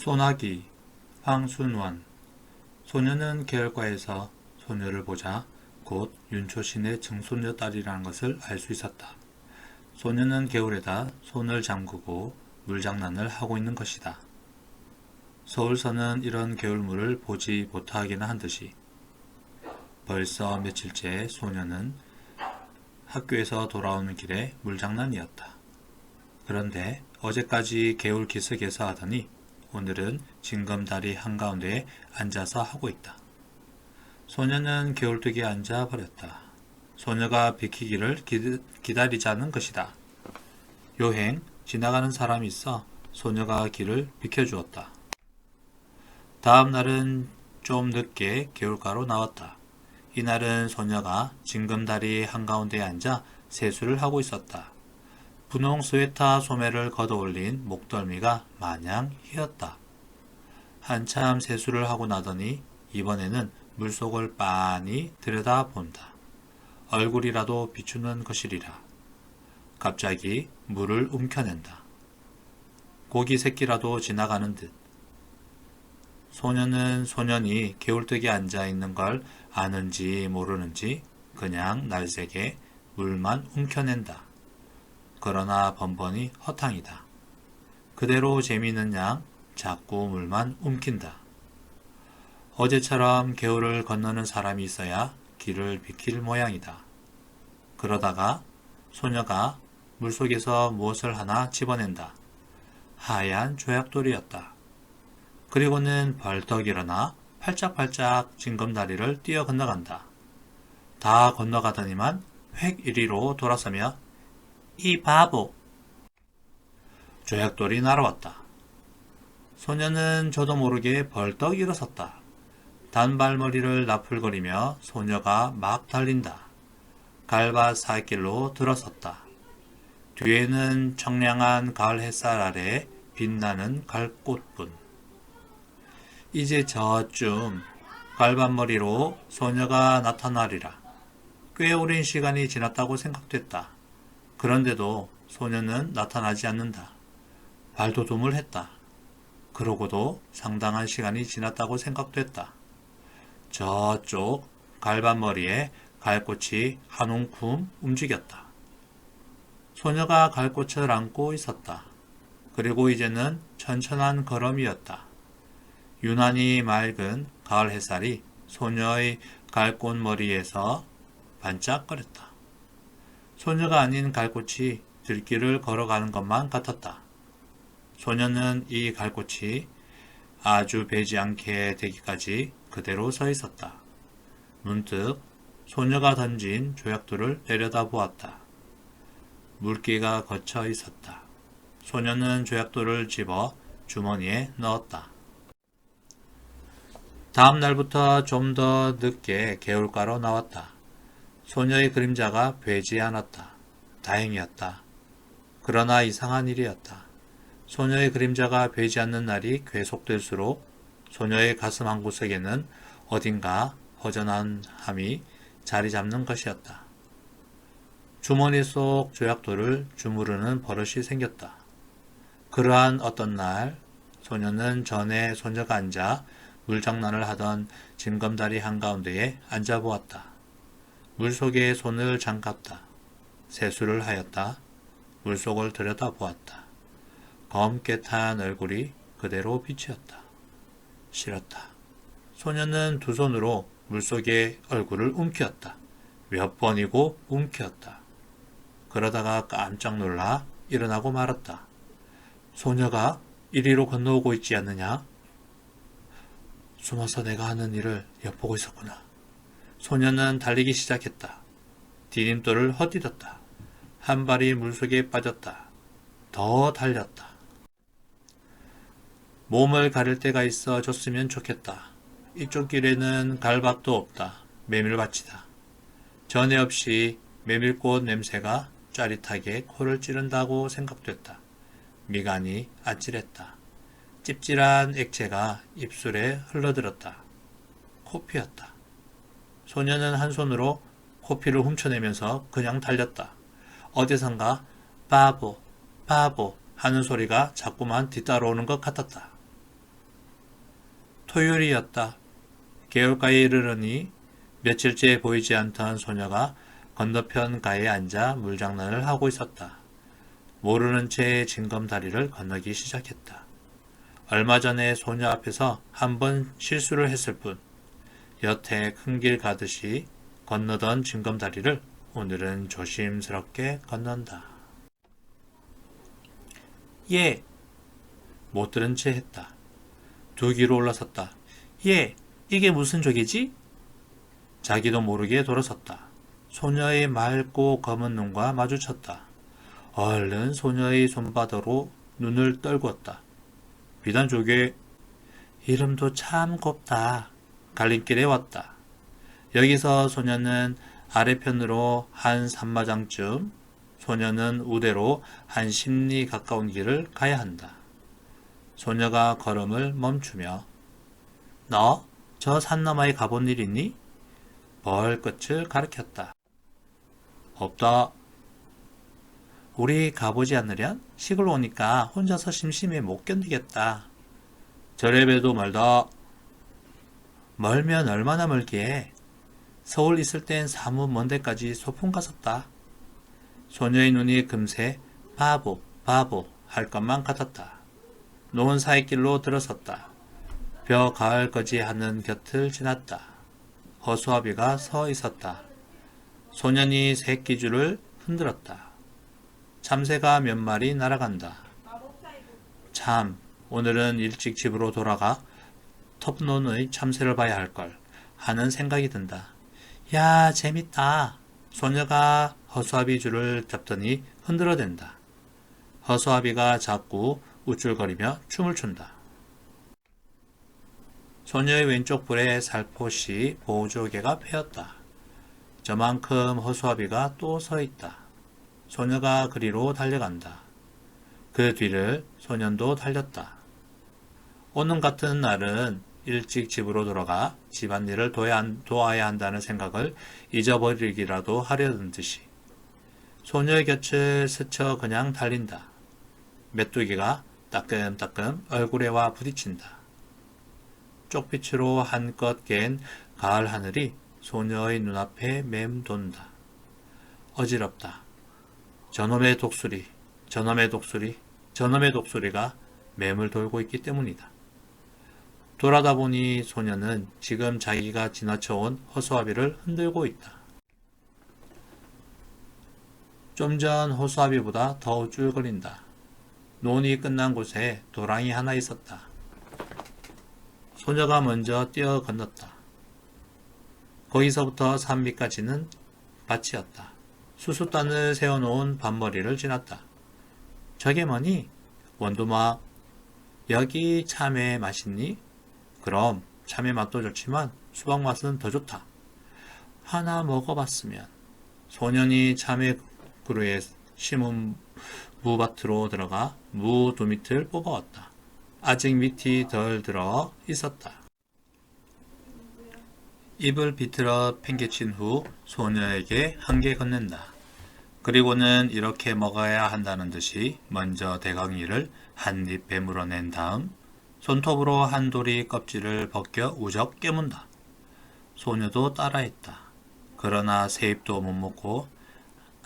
소나기, 황순원. 소녀는 계열과에서 소녀를 보자 곧 윤초신의 증손녀 딸이라는 것을 알 수 있었다. 소녀는 개울에다 손을 잠그고 물장난을 하고 있는 것이다. 서울서는 이런 개울물을 보지 못하기는 한 듯이 벌써 며칠째 소녀는 학교에서 돌아오는 길에 물장난이었다. 그런데 어제까지 개울 기슭에서 하더니 오늘은 징검다리 한가운데에 앉아서 하고 있다. 소녀는 개울뚝에 앉아 버렸다. 소녀가 비키기를 기다리자는 것이다. 요행 지나가는 사람이 있어 소녀가 길을 비켜주었다. 다음 날은 좀 늦게 개울가로 나왔다. 이날은 소녀가 징검다리 한가운데에 앉아 세수를 하고 있었다. 분홍 스웨터 소매를 걷어올린 목덜미가 마냥 휘었다. 한참 세수를 하고 나더니 이번에는 물속을 빤히 들여다본다. 얼굴이라도 비추는 것이리라. 갑자기 물을 움켜낸다. 고기 새끼라도 지나가는 듯. 소녀는 소년이 개울뚝에 앉아있는 걸 아는지 모르는지 그냥 날쌔게 물만 움켜낸다. 그러나 번번이 허탕이다. 그대로 재미있는 양 자꾸 물만 움킨다. 어제처럼 개울을 건너는 사람이 있어야 길을 비킬 모양이다. 그러다가 소녀가 물속에서 무엇을 하나 집어낸다. 하얀 조약돌이었다. 그리고는 벌떡 일어나 팔짝팔짝 징검다리를 뛰어 건너간다. 다 건너가더니만 획 이리로 돌아서며 이 바보! 조약돌이 날아왔다. 소녀는 저도 모르게 벌떡 일어섰다. 단발머리를 나풀거리며 소녀가 막 달린다. 갈밭 살길로 들어섰다. 뒤에는 청량한 가을 햇살 아래 빛나는 갈꽃뿐. 이제 저쯤 갈밭머리로 소녀가 나타나리라. 꽤 오랜 시간이 지났다고 생각됐다. 그런데도 소녀는 나타나지 않는다. 발돋움을 했다. 그러고도 상당한 시간이 지났다고 생각됐다. 저쪽 갈밭머리에 갈꽃이 한 움큼 움직였다. 소녀가 갈꽃을 안고 있었다. 그리고 이제는 천천한 걸음이었다. 유난히 맑은 가을 햇살이 소녀의 갈꽃머리에서 반짝거렸다. 소녀가 아닌 갈꽃이 들길을 걸어가는 것만 같았다. 소녀는 이 갈꽃이 아주 배지 않게 되기까지 그대로 서 있었다. 문득 소녀가 던진 조약돌을 내려다보았다. 물기가 거쳐 있었다. 소녀는 조약돌을 집어 주머니에 넣었다. 다음 날부터 좀 더 늦게 개울가로 나왔다. 소녀의 그림자가 배지 않았다. 다행이었다. 그러나 이상한 일이었다. 소녀의 그림자가 배지 않는 날이 계속될수록 소녀의 가슴 한구석에는 어딘가 허전함이 자리 잡는 것이었다. 주머니 속 조약돌을 주무르는 버릇이 생겼다. 그러한 어떤 날 소녀는 전에 소녀가 앉아 물장난을 하던 징검다리 한가운데에 앉아보았다. 물속에 손을 잠갔다. 세수를 하였다. 물속을 들여다보았다. 검게 탄 얼굴이 그대로 비치었다. 싫었다. 소녀는 두 손으로 물속에 얼굴을 움켰다. 몇 번이고 움켰다. 그러다가 깜짝 놀라 일어나고 말았다. 소녀가 이리로 건너오고 있지 않느냐? 숨어서 내가 하는 일을 엿보고 있었구나. 소녀는 달리기 시작했다. 디딤돌을 헛디뎠다. 한 발이 물속에 빠졌다. 더 달렸다. 몸을 가릴 데가 있어 줬으면 좋겠다. 이쪽 길에는 갈밭도 없다. 메밀밭이다. 전에 없이 메밀꽃 냄새가 짜릿하게 코를 찌른다고 생각됐다. 미간이 아찔했다. 찝찝한 액체가 입술에 흘러들었다. 코피였다. 소녀는 한 손으로 코피를 훔쳐내면서 그냥 달렸다. 어디선가 바보, 바보 하는 소리가 자꾸만 뒤따라오는 것 같았다. 토요일이었다. 개울가에 이르르니 며칠째 보이지 않던 소녀가 건너편 가에 앉아 물장난을 하고 있었다. 모르는 채 징검다리를 건너기 시작했다. 얼마 전에 소녀 앞에서 한 번 실수를 했을 뿐 여태 큰 길 가듯이 건너던 징검다리를 오늘은 조심스럽게 건넌다. 예! 못 들은 채 했다. 두 귀로 올라섰다. 예! 이게 무슨 족이지? 자기도 모르게 돌아섰다. 소녀의 맑고 검은 눈과 마주쳤다. 얼른 소녀의 손바닥으로 눈을 떨구었다. 비단 조개. 이름도 참 곱다. 갈림길에 왔다. 여기서 소녀는 아래편으로 한 3마장쯤, 소녀는 우대로 한 10리 가까운 길을 가야 한다. 소녀가 걸음을 멈추며 너 저 산 너머에 가본 일 있니? 벌끝을 가리켰다. 없다. 우리 가보지 않으련? 시골 오니까 혼자서 심심해 못 견디겠다. 저래봬도 멀다. 멀면 얼마나 멀기에. 서울 있을 땐 사무 먼 데까지 소풍 갔었다. 소녀의 눈이 금세 바보 할 것만 같았다. 노은 사이길로 들어섰다. 벼 가을거지 하는 곁을 지났다. 허수아비가 서 있었다. 소년이 새끼줄을 흔들었다. 참새가 몇 마리 날아간다. 참, 오늘은 일찍 집으로 돌아가 톱논의 참새를 봐야 할걸 하는 생각이 든다. 야, 재밌다. 소녀가 허수아비 줄을 잡더니 흔들어댄다. 허수아비가 자꾸 우쭐거리며 춤을 춘다. 소녀의 왼쪽 불에 살포시 보조개가 패였다. 저만큼 허수아비가 또 서 있다. 소녀가 그리로 달려간다. 그 뒤를 소년도 달렸다. 오늘 같은 날은 일찍 집으로 돌아가 집안일을 도와야 한다는 생각을 잊어버리기라도 하려는 듯이 소녀의 곁을 스쳐 그냥 달린다. 메뚜기가 따끔따끔 얼굴에 와 부딪힌다. 쪽빛으로 한껏 갠 가을 하늘이 소녀의 눈앞에 맴돈다. 어지럽다. 저놈의 독수리, 저놈의 독수리, 저놈의 독수리가 맴을 돌고 있기 때문이다. 돌아다 보니 소녀는 지금 자기가 지나쳐온 허수아비를 흔들고 있다. 좀 전 허수아비보다 더 우쭐거린다. 논이 끝난 곳에 도랑이 하나 있었다. 소녀가 먼저 뛰어 건넜다. 거기서부터 산 밑까지는 밭이었다. 수숫단을 세워놓은 밭머리를 지났다. 저게 뭐니? 원두막. 여기 참외 맛있니? 그럼 참외 맛도 좋지만 수박 맛은 더 좋다. 하나 먹어봤으면. 소년이 참외 그루에 심은 무밭으로 들어가 무 두 밑을 뽑아왔다. 아직 밑이 덜 들어 있었다. 입을 비틀어 팽개친 후 소녀에게 한 개 건넨다. 그리고는 이렇게 먹어야 한다는 듯이 먼저 대강이를 한 입 베물어낸 다음 손톱으로 한 도리 껍질을 벗겨 우적 깨문다. 소녀도 따라했다. 그러나 새 입도 못 먹고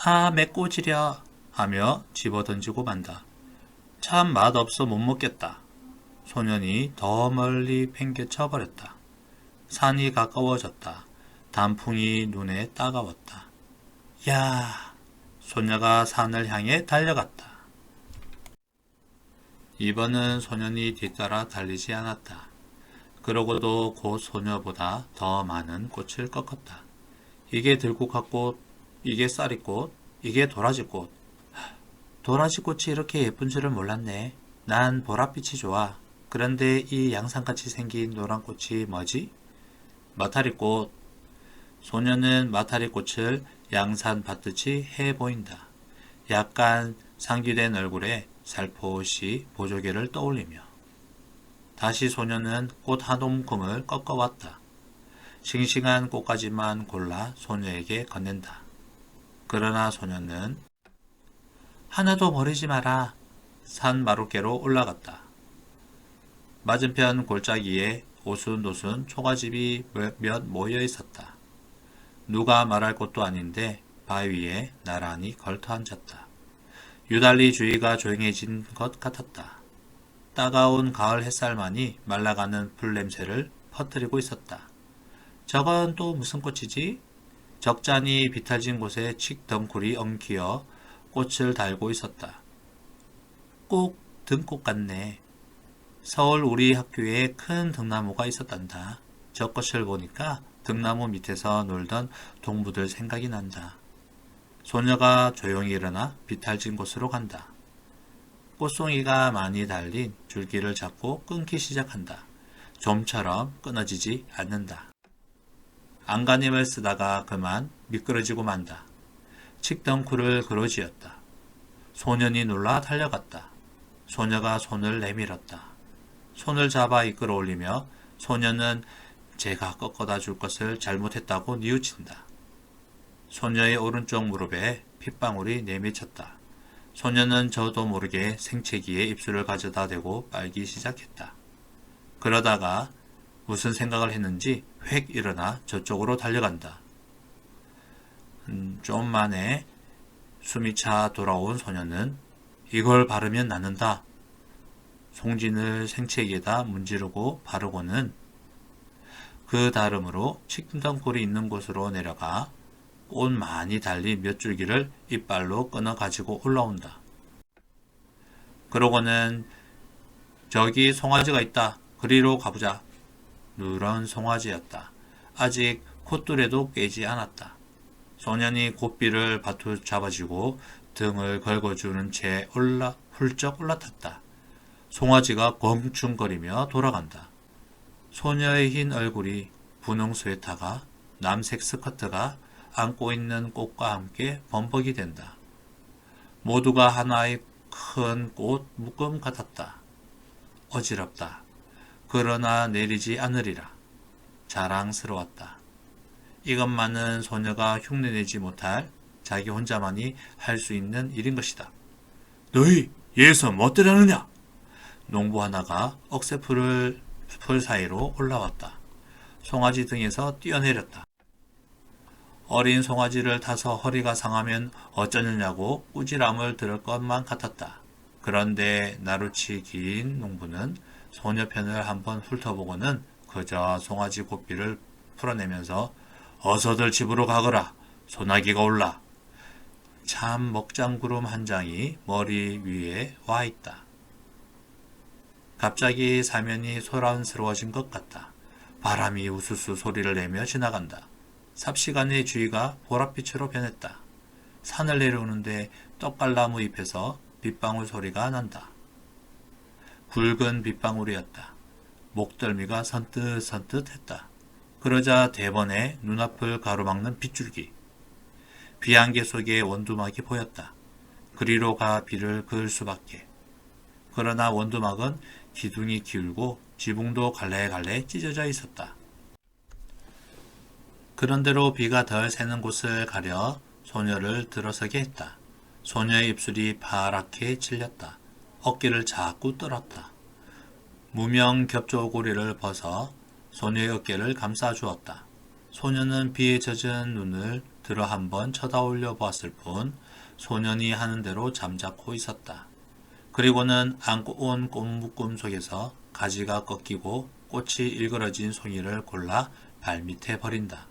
아 맵고 지려 하며 집어던지고 만다. 참 맛없어 못 먹겠다. 소년이 더 멀리 팽개쳐 버렸다. 산이 가까워졌다. 단풍이 눈에 따가웠다. 야! 소녀가 산을 향해 달려갔다. 이번은 소년이 뒤따라 달리지 않았다. 그러고도 곧 소녀보다 더 많은 꽃을 꺾었다. 이게 들국화꽃, 이게 쌀이꽃, 이게 도라지꽃. 도라지꽃이 이렇게 예쁜 줄을 몰랐네. 난 보랏빛이 좋아. 그런데 이 양상같이 생긴 노란 꽃이 뭐지? 마타리꽃. 소녀는 마타리꽃을 양산 받듯이 해 보인다. 약간 상기된 얼굴에 살포시 보조개를 떠올리며 다시 소녀는 꽃 한 움큼을 꺾어왔다. 싱싱한 꽃가지만 골라 소녀에게 건넨다. 그러나 소녀는 하나도 버리지 마라. 산 마룻개로 올라갔다. 맞은편 골짜기에 오순도순 초가집이 몇 모여 있었다. 누가 말할 것도 아닌데 바위에 나란히 걸터 앉았다. 유달리 주위가 조용해진 것 같았다. 따가운 가을 햇살만이 말라가는 풀 냄새를 퍼뜨리고 있었다. 저건 또 무슨 꽃이지? 적잖이 비탈진 곳에 칡덩굴이 엉키어 꽃을 달고 있었다. 꼭 등꽃 같네. 서울 우리 학교에 큰 등나무가 있었단다. 저 꽃을 보니까 등나무 밑에서 놀던 동무들 생각이 난다. 소녀가 조용히 일어나 비탈진 곳으로 간다. 꽃송이가 많이 달린 줄기를 잡고 끊기 시작한다. 좀처럼 끊어지지 않는다. 안간힘을 쓰다가 그만 미끄러지고 만다. 칡덩쿨을 그러지었다. 소년이 놀라 달려갔다. 소녀가 손을 내밀었다. 손을 잡아 이끌어 올리며 소녀는 제가 꺾어다 줄 것을 잘못했다고 뉘우친다. 소녀의 오른쪽 무릎에 핏방울이 내미쳤다. 소녀는 저도 모르게 생채기에 입술을 가져다 대고 빨기 시작했다. 그러다가 무슨 생각을 했는지 획 일어나 저쪽으로 달려간다. 좀 만에 숨이 차 돌아온 소녀는 이걸 바르면 낫는다. 송진을 생채기에다 문지르고 바르고는 그 다름으로 칡덩굴이 있는 곳으로 내려가 꽃 많이 달린 몇 줄기를 이빨로 끊어 가지고 올라온다. 그러고는 저기 송아지가 있다. 그리로 가보자. 누런 송아지였다. 아직 콧뚜레도 깨지 않았다. 소년이 고삐를 바투 잡아주고 등을 걸고주는 채 훌쩍 올라탔다. 송아지가 껑충거리며 돌아간다. 소녀의 흰 얼굴이 분홍 스웨터가 남색 스커트가 안고 있는 꽃과 함께 범벅이 된다. 모두가 하나의 큰 꽃 묶음 같았다. 어지럽다. 그러나 내리지 않으리라. 자랑스러웠다. 이것만은 소녀가 흉내내지 못할 자기 혼자만이 할 수 있는 일인 것이다. 너희 얘에서 멋대라느냐? 농부 하나가 억새풀 사이로 올라왔다. 송아지 등에서 뛰어내렸다. 어린 송아지를 타서 허리가 상하면 어쩌느냐고 꾸지람을 들을 것만 같았다. 그런데 나루치 긴 농부는 소녀 편을 한번 훑어보고는 그저 송아지 고삐를 풀어내면서 어서들 집으로 가거라. 소나기가 올라. 참 먹장구름 한 장이 머리 위에 와 있다. 갑자기 사면이 소란스러워진 것 같다. 바람이 우수수 소리를 내며 지나간다. 삽시간에 주위가 보랏빛으로 변했다. 산을 내려오는데 떡갈나무 잎에서 빗방울 소리가 난다. 굵은 빗방울이었다. 목덜미가 선뜻선뜻했다. 그러자 대번에 눈앞을 가로막는 빗줄기. 비안개 속에 원두막이 보였다. 그리로 가 비를 그을 수밖에. 그러나 원두막은 기둥이 기울고 지붕도 갈래갈래 찢어져 있었다. 그런대로 비가 덜 새는 곳을 가려 소녀를 들어서게 했다. 소녀의 입술이 파랗게 질렸다. 어깨를 자꾸 떨었다. 무명 겹조고리를 벗어 소녀의 어깨를 감싸 주었다. 소녀는 비에 젖은 눈을 들어 한번 쳐다올려 보았을 뿐 소년이 하는 대로 잠자코 있었다. 그리고는 안고 온 꽃묶음 속에서 가지가 꺾이고 꽃이 일그러진 송이를 골라 발밑에 버린다.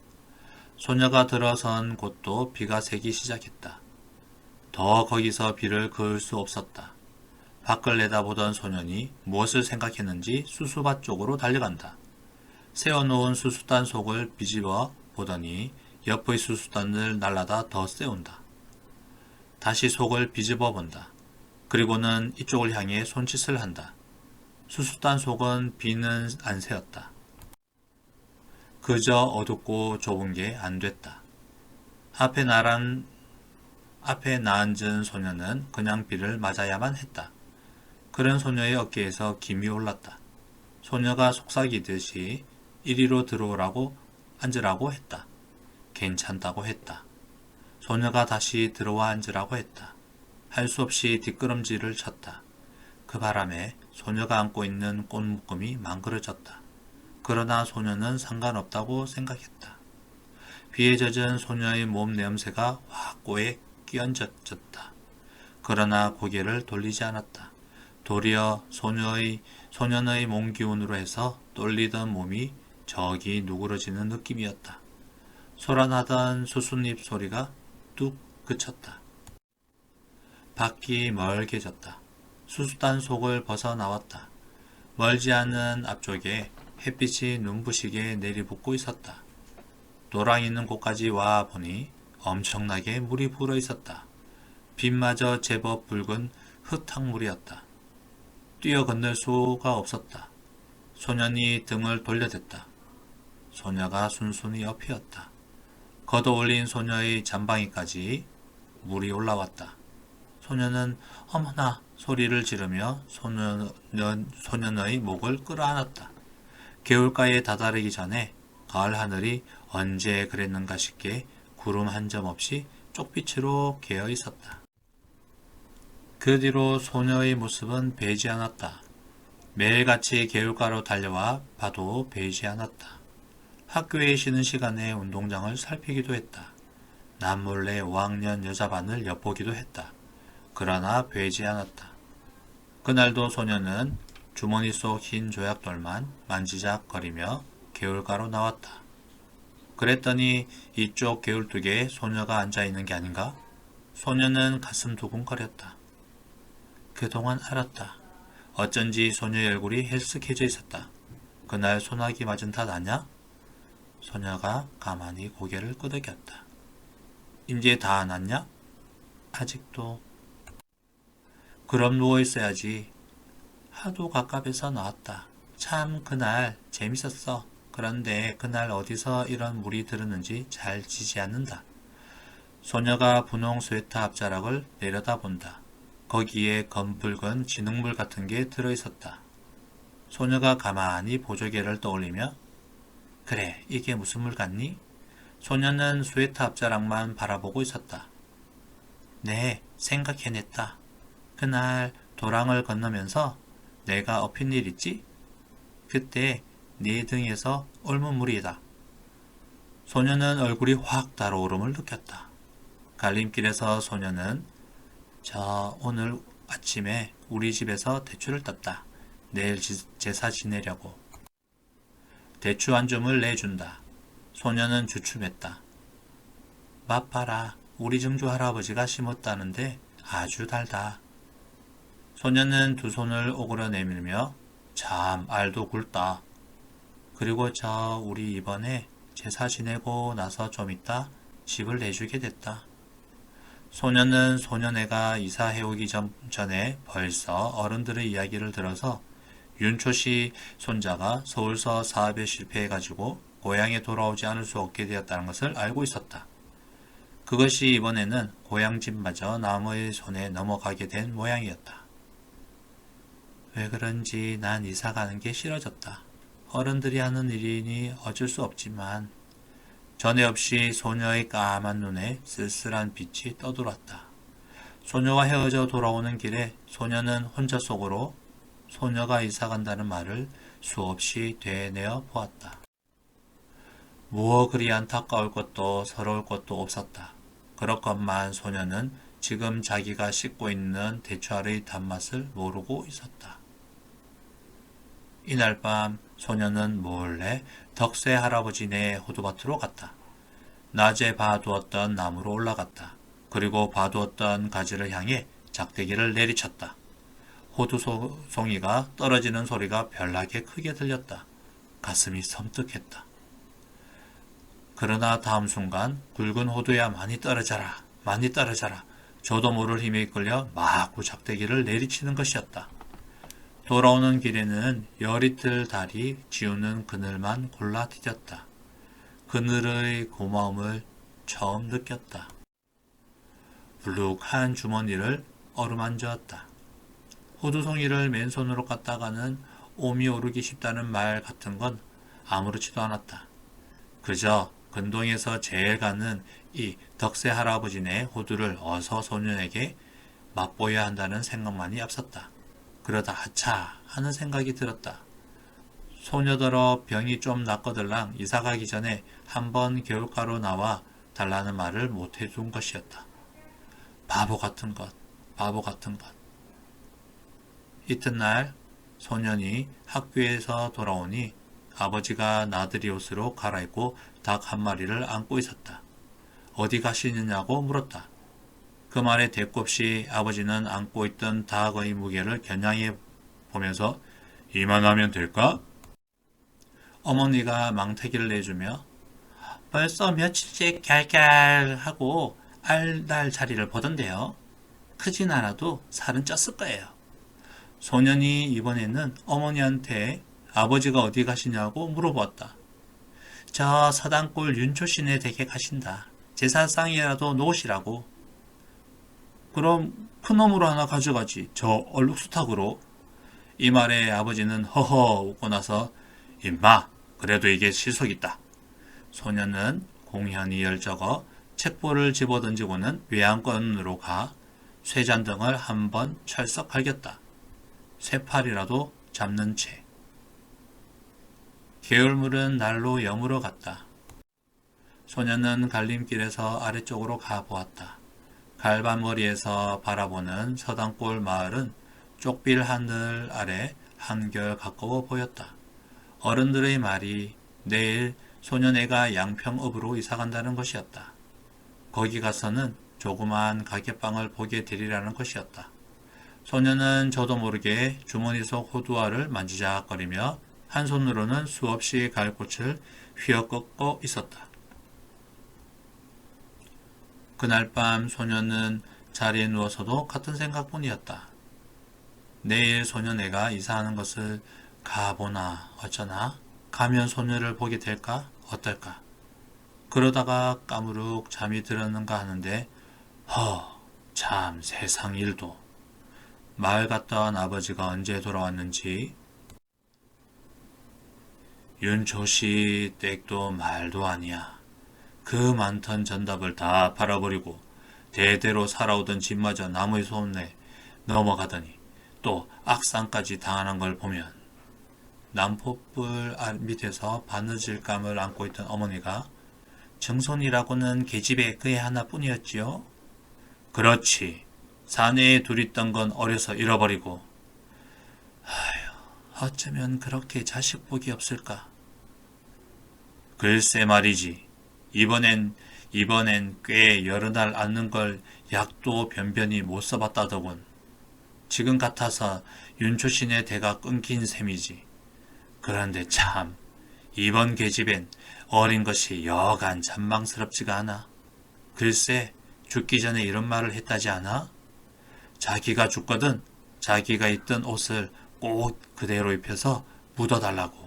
소녀가 들어선 곳도 비가 새기 시작했다. 더 거기서 비를 그을 수 없었다. 밖을 내다보던 소년이 무엇을 생각했는지 수수밭 쪽으로 달려간다. 세워놓은 수수단 속을 비집어 보더니 옆의 수수단을 날라다 더 세운다. 다시 속을 비집어 본다. 그리고는 이쪽을 향해 손짓을 한다. 수수단 속은 비는 안 새었다. 그저 어둡고 좁은 게 안 됐다. 앞에 나앉은 소녀는 그냥 비를 맞아야만 했다. 그런 소녀의 어깨에서 김이 올랐다. 소녀가 속삭이듯이 이리로 들어오라고 앉으라고 했다. 괜찮다고 했다. 소녀가 다시 들어와 앉으라고 했다. 할 수 없이 뒷걸음질을 쳤다. 그 바람에 소녀가 안고 있는 꽃묶음이 망그러졌다. 그러나 소녀는 상관없다고 생각했다. 비에 젖은 소녀의 몸 냄새가 확고에 끼얹어졌다. 그러나 고개를 돌리지 않았다. 도리어 소년의 몸 기운으로 해서 떨리던 몸이 저기 누그러지는 느낌이었다. 소란하던 수숫잎 소리가 뚝 그쳤다. 밖이 멀게졌다. 수수단 속을 벗어나왔다. 멀지 않은 앞쪽에 햇빛이 눈부시게 내리붙고 있었다. 노랑 있는 곳까지 와 보니 엄청나게 물이 불어 있었다. 빛마저 제법 붉은 흙탕물이었다. 뛰어 건널 수가 없었다. 소년이 등을 돌려댔다. 소녀가 순순히 엎이었다. 걷어올린 소녀의 잠방이까지 물이 올라왔다. 소녀는 어머나 소리를 지르며 소년의 목을 끌어안았다. 개울가에 다다르기 전에 가을 하늘이 언제 그랬는가 싶게 구름 한 점 없이 쪽빛으로 개어 있었다. 그 뒤로 소녀의 모습은 배지 않았다. 매일같이 개울가로 달려와 봐도 배지 않았다. 학교에 쉬는 시간에 운동장을 살피기도 했다. 남몰래 5학년 여자반을 엿보기도 했다. 그러나 배지 않았다. 그날도 소녀는 주머니 속 흰 조약돌만 만지작거리며 개울가로 나왔다. 그랬더니 이쪽 개울뚝에 소녀가 앉아있는 게 아닌가? 소녀는 가슴 두근거렸다. 그동안 알았다. 어쩐지 소녀의 얼굴이 헬쓱해져 있었다. 그날 소나기 맞은 탓 아냐? 소녀가 가만히 고개를 끄덕였다. 이제 다 안 왔냐? 아직도. 그럼 누워있어야지. 하도 갑갑해서 나왔다. 참 그날 재밌었어. 그런데 그날 어디서 이런 물이 들었는지 잘 지지 않는다. 소녀가 분홍 스웨터 앞자락을 내려다본다. 거기에 검붉은 진흙물 같은 게 들어있었다. 소녀가 가만히 보조개를 떠올리며 그래, 이게 무슨 물 같니? 소녀는 스웨터 앞자락만 바라보고 있었다. 네, 생각해냈다. 그날 도랑을 건너면서 내가 엎인 일 있지? 그때 네 등에서 옮은 물이다. 소녀는 얼굴이 확 달아오름을 느꼈다. 갈림길에서 소녀는 오늘 아침에 우리 집에서 대추를 땄다. 내일 제사 지내려고. 대추 한 줌을 내준다. 소녀는 주춤했다. 맛 봐라. 우리 증조 할아버지가 심었다는데 아주 달다. 소녀는 두 손을 오그려 내밀며 참 알도 굵다. 그리고 우리 이번에 제사 지내고 나서 좀 있다 집을 내주게 됐다. 소녀는 소년애가 이사해오기 전에 벌써 어른들의 이야기를 들어서 윤초씨 손자가 서울서 사업에 실패해가지고 고향에 돌아오지 않을 수 없게 되었다는 것을 알고 있었다. 그것이 이번에는 고향집마저 남의 손에 넘어가게 된 모양이었다. 왜 그런지 난 이사 가는 게 싫어졌다. 어른들이 하는 일이니 어쩔 수 없지만 전에 없이 소녀의 까만 눈에 쓸쓸한 빛이 떠돌았다. 소녀와 헤어져 돌아오는 길에 소녀는 혼자 속으로 소녀가 이사 간다는 말을 수없이 되뇌어 보았다. 무어 그리 안타까울 것도 서러울 것도 없었다. 그렇건만 소녀는 지금 자기가 씻고 있는 대추알의 단맛을 모르고 있었다. 이날 밤 소녀는 몰래 덕세 할아버지네 호두밭으로 갔다. 낮에 봐두었던 나무로 올라갔다. 그리고 봐두었던 가지를 향해 작대기를 내리쳤다. 호두송이가 떨어지는 소리가 별나게 크게 들렸다. 가슴이 섬뜩했다. 그러나 다음 순간 굵은 호두야 많이 떨어져라, 많이 떨어져라. 저도 모를 힘에 이끌려 마구 작대기를 내리치는 것이었다. 돌아오는 길에는 열이틀 달이 지우는 그늘만 골라 디뎠다. 그늘의 고마움을 처음 느꼈다. 불룩한 주머니를 어루만졌다. 호두송이를 맨손으로 갖다가는 옴이 오르기 쉽다는 말 같은 건 아무렇지도 않았다. 그저 근동에서 제일 가는 이 덕세 할아버지네 호두를 어서 소년에게 맛보여야 한다는 생각만이 앞섰다. 그러다 하차 하는 생각이 들었다. 소녀더러 병이 좀 낫거들랑 이사가기 전에 한번 개울가로 나와 달라는 말을 못해준 것이었다. 바보 같은 것, 바보 같은 것. 이튿날 소년이 학교에서 돌아오니 아버지가 나들이 옷으로 갈아입고 닭 한 마리를 안고 있었다. 어디 가시느냐고 물었다. 그 말에 대꾸 없이 아버지는 안고 있던 닭의 무게를 겨냥해 보면서 이만하면 될까? 어머니가 망태기를 내주며 벌써 며칠째 걀걀하고 알달자리를 보던데요. 크진 않아도 살은 쪘을 거예요. 소년이 이번에는 어머니한테 아버지가 어디 가시냐고 물어보았다. 저 서당골 윤초신의 댁에 가신다. 제사상이라도 놓으시라고. 그럼 큰 놈으로 하나 가져가지. 저 얼룩수탉으로. 이 말에 아버지는 허허 웃고 나서 임마 그래도 이게 실속 있다. 소년은 공현히 열적어 책보를 집어던지고는 외양간으로 가 쇠잔등을 한번 철썩 갈겼다. 쇠팔이라도 잡는 채. 개울물은 날로 여물어 갔다. 소년은 갈림길에서 아래쪽으로 가보았다. 갈반머리에서 바라보는 서당골 마을은 쪽빌 하늘 아래 한결 가까워 보였다. 어른들의 말이 내일 소년애가 양평읍으로 이사간다는 것이었다. 거기 가서는 조그만 가게방을 보게 되리라는 것이었다. 소년은 저도 모르게 주머니 속 호두알을 만지작거리며 한 손으로는 수없이 갈꽃을 휘어꺾고 있었다. 그날 밤 소년은 자리에 누워서도 같은 생각뿐이었다. 내일 소년애가 이사하는 것을 가보나 어쩌나 가면 소녀를 보게 될까 어떨까 그러다가 까무룩 잠이 들었는가 하는데 참 세상 일도 마을 갔던 아버지가 언제 돌아왔는지 윤초씨 댁도 말도 아니야. 그 많던 전답을 다 팔아버리고 대대로 살아오던 집마저 남의 손에 넘어가더니 또 악상까지 당하는 걸 보면 남포불 밑에서 바느질감을 안고 있던 어머니가 정손이라고는 계집애 그애 하나뿐이었지요. 그렇지. 사내에 둘 있던 건 어려서 잃어버리고. 아휴, 어쩌면 그렇게 자식 복이 없을까. 글쎄 말이지. 이번엔 꽤 여러 날 앓는 걸 약도 변변히 못 써봤다더군. 지금 같아서 윤초신의 대가 끊긴 셈이지. 그런데 참 이번 계집엔 어린 것이 여간 잔망스럽지가 않아. 글쎄 죽기 전에 이런 말을 했다지 않아? 자기가 죽거든 자기가 입던 옷을 꼭 그대로 입혀서 묻어달라고.